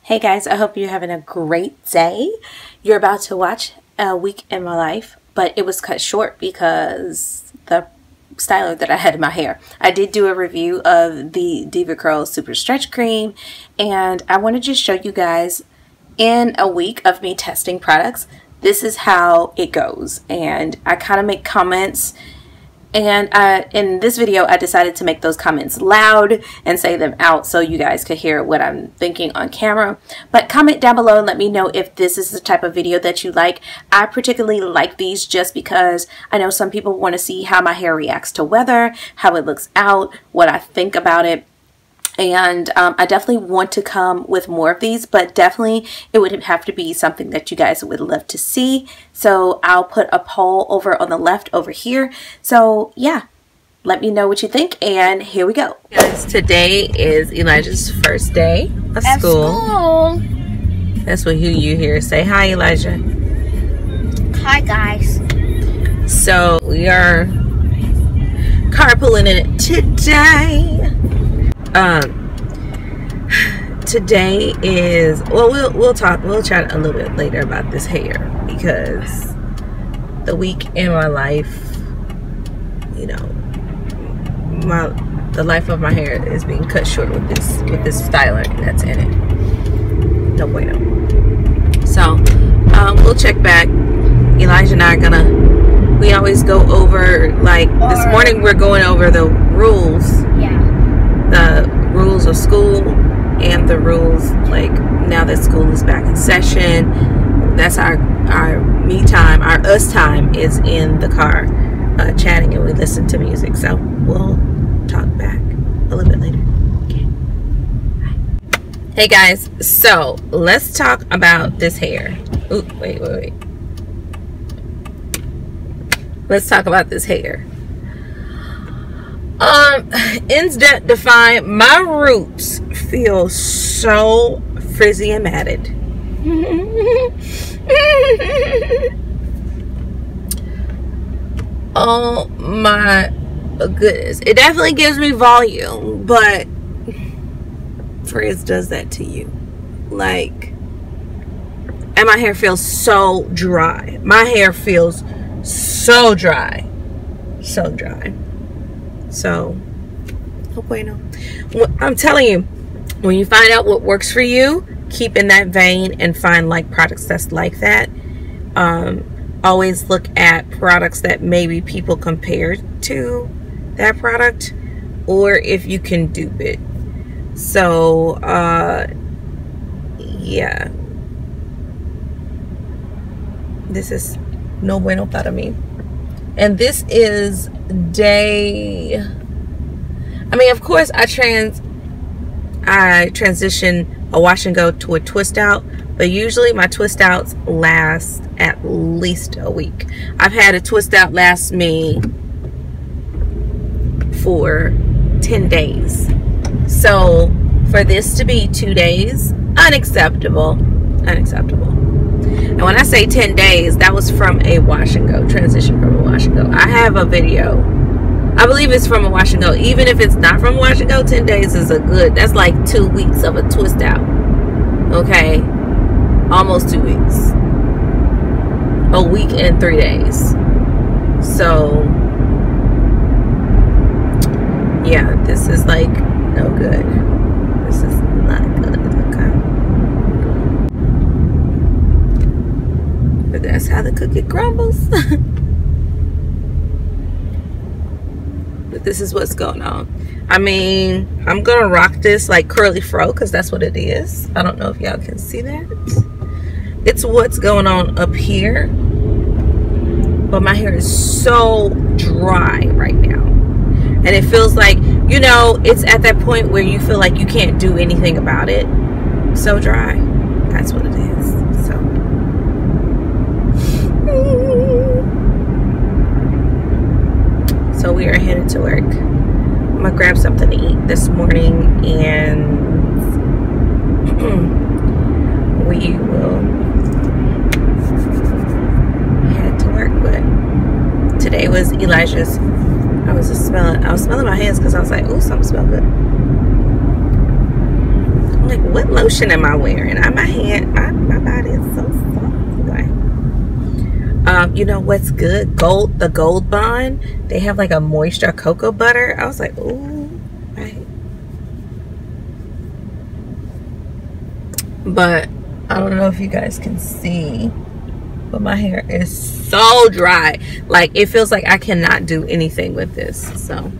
Hey guys, I hope you're having a great day. You're about to watch a week in my life, but it was cut short because the styler that I had in my hair. I did do a review of the DEVACURL Super Stretch Cream, and I want to just show you guys in a week of me testing products, this is how it goes. And I kind of make comments, and in this video I decided to make those comments loud and say them out so you guys could hear what I'm thinking on camera. But comment down below and let me know if this is the type of video that you like. I particularly like these just because I know some people want to see how my hair reacts to weather, how it looks out, what I think about it. And I definitely want to come with more of these, but definitely it would have to be something that you guys would love to see. So I'll put a poll over on the left over here. So yeah, let me know what you think, and here we go. Guys, today is Elijah's first day of school. That's what you hear. Say hi, Elijah. Hi, guys. So we are carpooling in it today. Today is, well, we'll chat a little bit later about this hair, because the week in my life, you know, the life of my hair is being cut short with this styler that's in it. No bueno. So we'll check back. Elijah and I are we always go over, like this morning we're going over the rules. Yeah. The rules of school and the rules, like, now that school is back in session. That's our me time, our us time is in the car chatting, and we listen to music. So we'll talk back a little bit later. Okay. Bye. Hey guys, so let's talk about this hair. Ooh, wait. Let's talk about this hair. Ends that define my roots feel so frizzy and matted. Oh my goodness, it definitely gives me volume, but frizz does that to you, like, and my hair feels so dry. My hair feels so dry, so dry. So, no bueno. I'm telling you, when you find out what works for you, keep in that vein and find like products that's like that. Always look at products that maybe people compare to that product, or if you can dupe it. So, yeah. This is no bueno para mí. And this is day, I mean, of course I transition a wash and go to a twist out, but usually my twist outs last at least a week. I've had a twist out last me for 10 days. So for this to be 2 days, unacceptable. And when I say 10 days, that was from a wash and go, transition from a wash and go. I have a video. I believe it's from a wash and go. Even if it's not from a wash and go, 10 days is that's like 2 weeks of a twist out. Okay? Almost 2 weeks. A week and 3 days. So, yeah, this is like no good. This is not good. Okay? But that's how the cookie crumbles. But this is what's going on. I mean, I'm gonna rock this like curly fro, because that's what it is. I don't know if y'all can see that. It's what's going on up here, but my hair is so dry right now, and it feels like, you know, it's at that point where you feel like you can't do anything about it. So dry. That's what it is. So we are headed to work. I'm gonna grab something to eat this morning, and we will head to work. But today was Elijah's. I was smelling my hands because I was like, oh, something smells good. I'm like, what lotion am I wearing? My hand, my body is so soft. You know what's good? The Gold Bond. They have like a moisture cocoa butter. I was like, ooh, right. But I don't know if you guys can see, but my hair is so dry. Like, it feels like I cannot do anything with this. So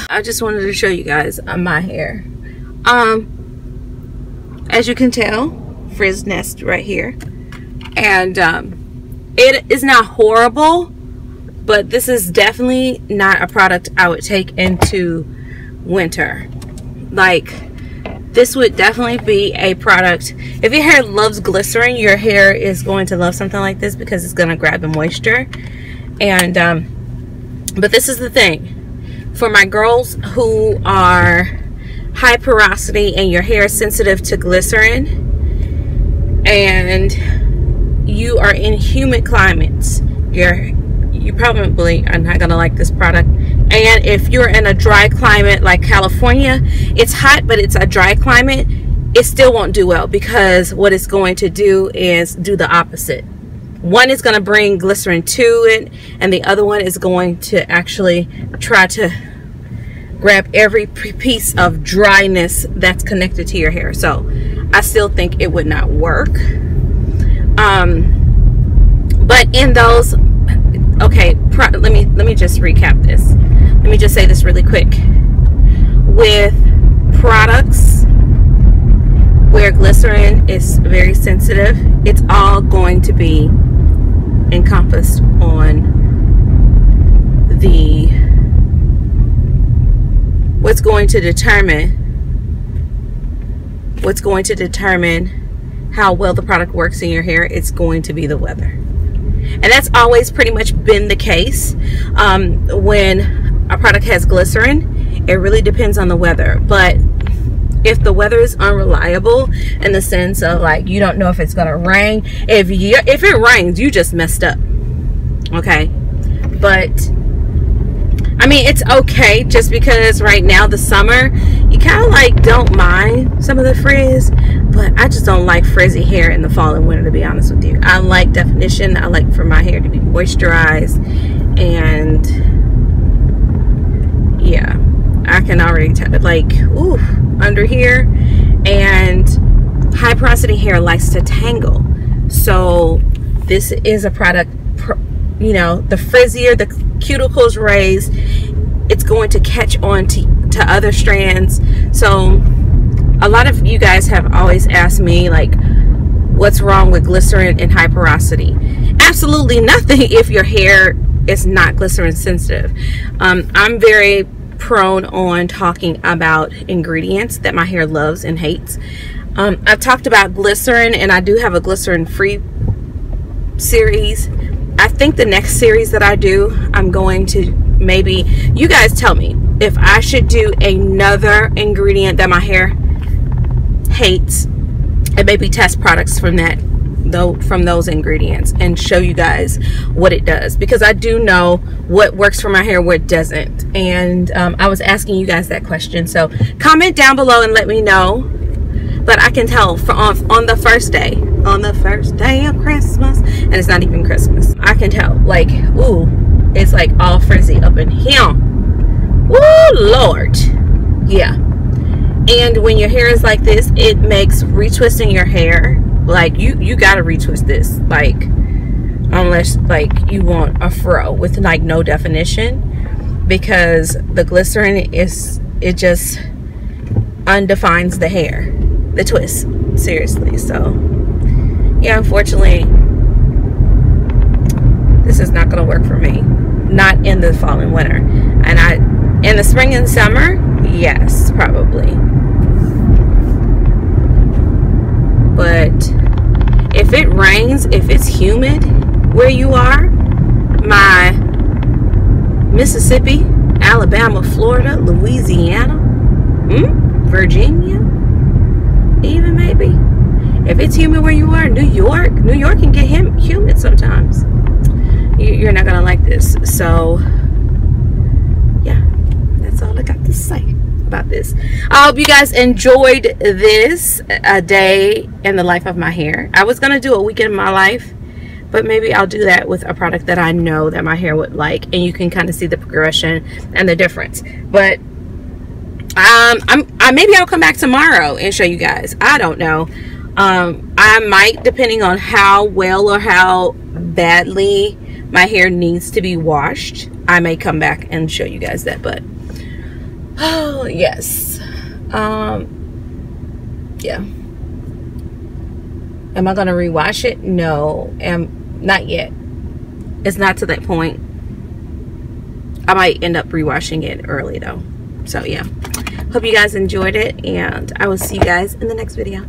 I just wanted to show you guys my hair. As you can tell, frizz nest right here, and it is not horrible, but this is definitely not a product I would take into winter. Like, this would definitely be a product, if your hair loves glycerin, your hair is going to love something like this because it's going to grab the moisture. And but this is the thing, for my girls who are high porosity and your hair is sensitive to glycerin, and you are in humid climates, you probably are not gonna like this product. And if you're in a dry climate like California, it's hot but it's a dry climate, it still won't do well, because what it's going to do is do the opposite. One is going to bring glycerin to it, and the other one is going to actually try to grab every piece of dryness that's connected to your hair. So I still think it would not work. But in those, okay, let me just recap this. Let me just say this really quick. With products where glycerin is very sensitive, it's all going to be encompassed on the what's going to determine how well the product works in your hair. It's going to be the weather, and that's always pretty much been the case. When a product has glycerin, it really depends on the weather. But if the weather is unreliable, in the sense of like, you don't know if it's gonna rain, if it rains, you just messed up. Okay, but I mean, it's okay, just because right now, the summer, you kind of like don't mind some of the frizz, but I just don't like frizzy hair in the fall and winter, to be honest with you. I like definition. I like for my hair to be moisturized, and yeah, I can already tell, like, ooh, under here. And high porosity hair likes to tangle, so this is a product, you know, the frizzier the cuticles raised, it's going to catch on to other strands. So a lot of you guys have always asked me, like, what's wrong with glycerin and high porosity? Absolutely nothing if your hair is not glycerin sensitive. I'm very prone on talking about ingredients that my hair loves and hates. I've talked about glycerin, and I do have a glycerin free series. I think the next series that I do, I'm going to, maybe, you guys tell me if I should do another ingredient that my hair hates, and maybe test products from that, though, from those ingredients, and show you guys what it does, because I do know what works for my hair, what doesn't. And I was asking you guys that question, so comment down below and let me know. But I can tell on the first day of Christmas, and it's not even Christmas, I can tell, like, ooh, it's like all frizzy up in here. Woo, Lord. Yeah. And when your hair is like this, it makes retwisting your hair, like, you gotta retwist this, like, unless like you want a fro with like no definition, because the glycerin it just undefines the hair, the twist, seriously. So yeah, unfortunately, this is not going to work for me. Not in the fall and winter. And in the spring and summer, yes, probably. But if it rains, if it's humid where you are, my Mississippi, Alabama, Florida, Louisiana, Virginia, even maybe. If it's humid where you are, New York can get humid sometimes. You're not gonna like this. So yeah, that's all I got to say about this. I hope you guys enjoyed this day in the life of my hair. I was gonna do a week in my life, but maybe I'll do that with a product that I know that my hair would like, and you can kind of see the progression and the difference. But maybe I'll come back tomorrow and show you guys. I don't know. I might, depending on how well or how badly my hair needs to be washed, I may come back and show you guys that. But oh yes, yeah. Am I gonna rewash it? No, not yet. It's not to that point. I might end up rewashing it early though. So yeah, hope you guys enjoyed it, and I will see you guys in the next video.